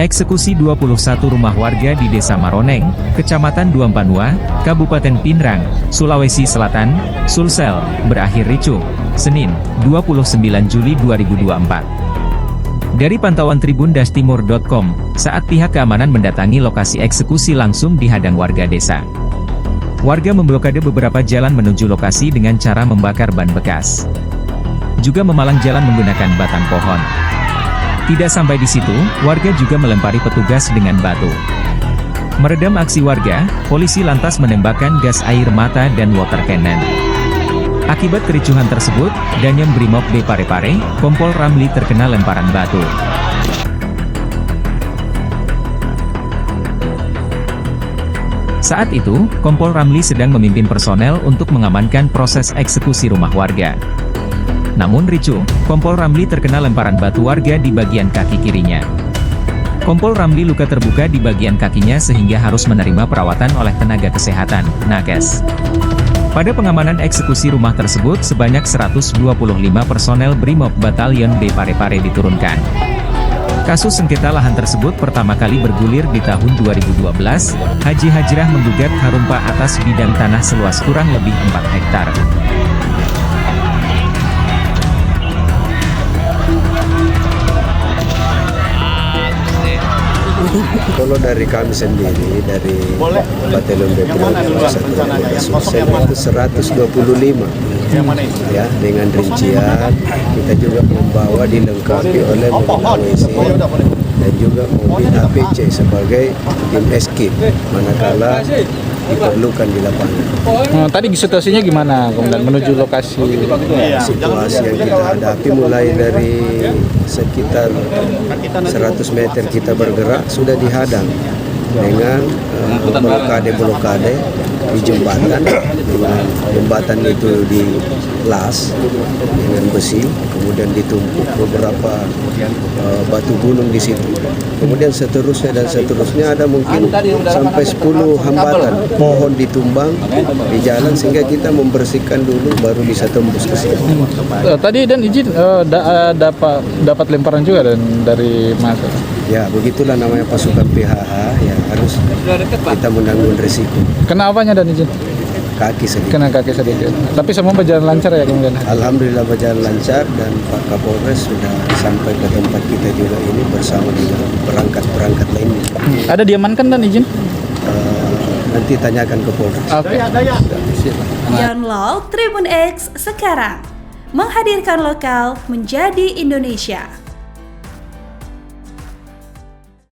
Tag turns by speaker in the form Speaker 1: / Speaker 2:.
Speaker 1: Eksekusi 21 rumah warga di Desa Maroneng, Kecamatan Duampanua, Kabupaten Pinrang, Sulawesi Selatan, Sulsel, berakhir ricuh, Senin, 29 Juli 2024. Dari pantauan tribundastimur.com, saat pihak keamanan mendatangi lokasi eksekusi langsung dihadang warga desa. Warga memblokade beberapa jalan menuju lokasi dengan cara membakar ban bekas. Juga memalang jalan menggunakan batang pohon. Tidak sampai di situ, warga juga melempari petugas dengan batu. Meredam aksi warga, polisi lantas menembakkan gas air mata dan water cannon. Akibat kericuhan tersebut, Danjem Brimob B Parepare, Kompol Ramli terkena lemparan batu. Saat itu, Kompol Ramli sedang memimpin personel untuk mengamankan proses eksekusi rumah warga. Namun ricuh, Kompol Ramli terkena lemparan batu warga di bagian kaki kirinya. Kompol Ramli luka terbuka di bagian kakinya sehingga harus menerima perawatan oleh tenaga kesehatan, nakes. Pada pengamanan eksekusi rumah tersebut sebanyak 125 personel Brimob Batalion B Parepare diturunkan. Kasus sengketa lahan tersebut pertama kali bergulir di tahun 2012, Haji Hajrah menggugat Harumpa atas bidang tanah seluas kurang lebih 4 hektar.
Speaker 2: Kalau dari kami sendiri, dari Batalion B1 Sulsel itu 125 ya, dengan rincian kita juga membawa dilengkapi oleh mobil AWC dan juga mobil APC sebagai tim eskip manakala diperlukan di lapangan.
Speaker 3: Tadi situasinya gimana, Komandan, menuju lokasi?
Speaker 2: Situasi yang kita hadapi mulai dari sekitar 100 meter kita bergerak sudah dihadang dengan blokade di jembatan, dengan jembatan itu dilas dengan besi, kemudian ditumpuk beberapa batu gunung di situ. Kemudian seterusnya ada mungkin sampai 10 hambatan pohon ditumbang di jalan sehingga kita membersihkan dulu baru bisa tembus ke sini.
Speaker 3: Tadi dan izin dapat lemparan juga dari masa.
Speaker 2: Ya, begitulah namanya pasukan PHH, ya harus kita menanggung risiko.
Speaker 3: Kena apanya dan izin?
Speaker 2: Kaki sedikit.
Speaker 3: Kena kaki sedikit. Tapi semua berjalan lancar ya kemudian?
Speaker 2: Alhamdulillah berjalan lancar dan Pak Kapolres sudah sampai ke tempat kita juga ini bersama dengan perangkat lainnya.
Speaker 3: Ada diamankan dan izin?
Speaker 2: Nanti tanyakan ke Polres.
Speaker 3: Oke.
Speaker 4: Download Tribun X sekarang. Menghadirkan lokal menjadi Indonesia.